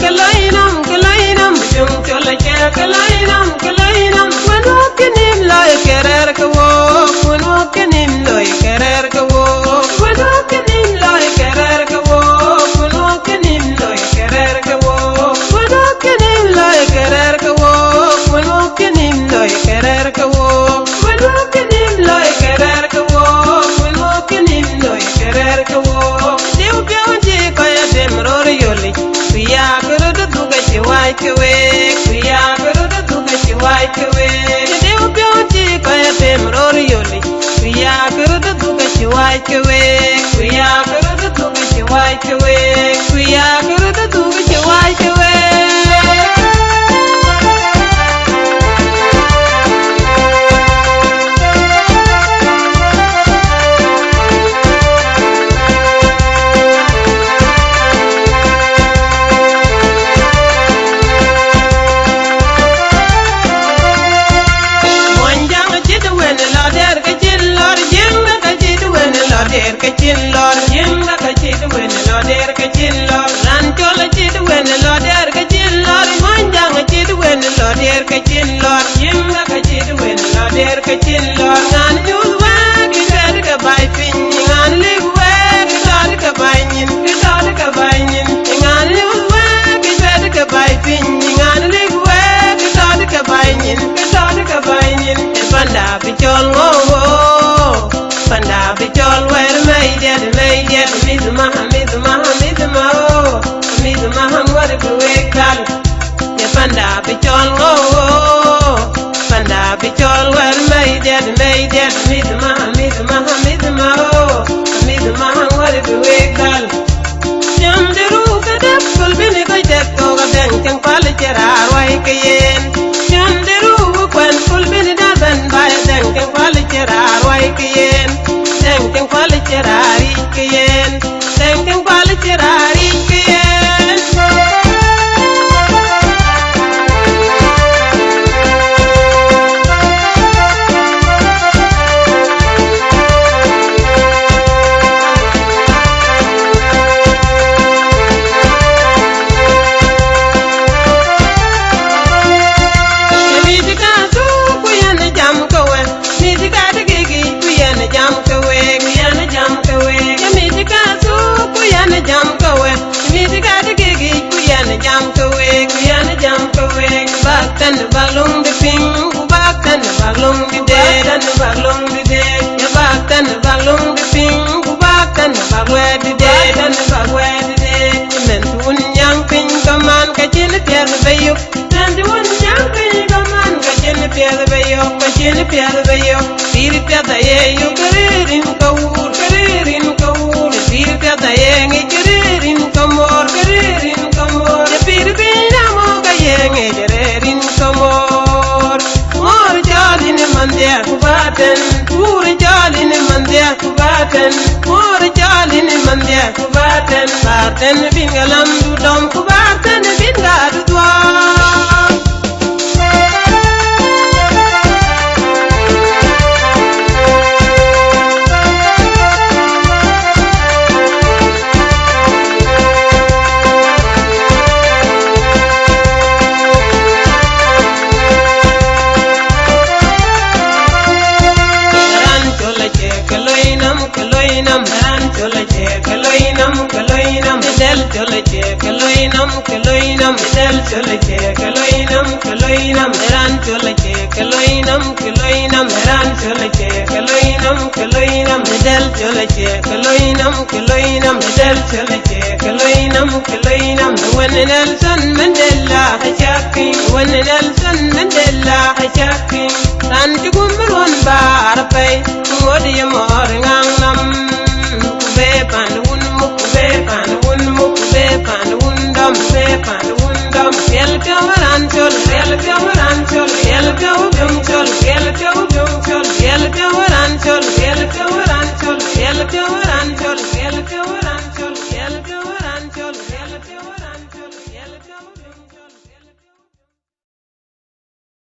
kalainam jung chola che kalainam wano kenim loy kerer ko wano kenim loy kerer ko wano kenim loy kerer ko wano kenim loy kerer ko wano kenim loy kerer ko wano kenim loy kerer ko wano kenim loy kerer ko wano kenim loy kerer ko diu bionji ko ya demror yoli kuya guru duga chi wai kwe kuya guru duga chi wai kwe diu bionji ko ya demror yoli kuya guru duga chi wai kwe kuya guru duga chi wai kwe kuya guru duga chi wai kwe kachin lor jinga kachid wen loder kachin lor ran chola chid wen loder kachin lor manjang chid wen loder kachin lor jinga kachid wen loder kachin lor nan nyul wa ki dar ka bai pin ngan le wa ki dar ka bai nyin ki dar ka bai nyin ngan nyul wa ki dar ka bai pin ngan le wa ki dar ka bai nyin ki dar ka bai nyin panda bichol ngo panda bichol wer meided midma ngor kwekal ya panda bichol ngo panda bichol wer meided midma ngor kwekal jam deru kadap kul bini ko tek to ga den chang pal chera wai kayen jam deru kwan kul bini da ban ba den chang pal chera wai kayen den chang pal chera ri kayen den chang pal chera ri kayen baktan balung de ping baktan balung de dan balung de ya baktan balung de ping baktan bagwe de dan bagwe de men tun yang ping kaman ka chin pier bayo dan tun yang ping kaman ka chin pier bayo pir pia da ye yu kerin kawur pir pia da ye ngi kerin kamor pir pina mo ka ye ngi kerin kamor mor jalin mandia kubaten pur jalin mandia kubaten mor jalin mandia kubaten baten bingalam du dom kubaten bingadu dwa del chole che kaloinam del chole che kaloinam ran chole che kaloinam ran chole che kaloinam del chole che kaloinam del chole che kaloinam when Nelson Mandela hachaki when Nelson Mandela hachaki ran jugumron bar pay ngodi mor ngangnam be pandun muk be pandun Yel pyo ran chol, yel pyo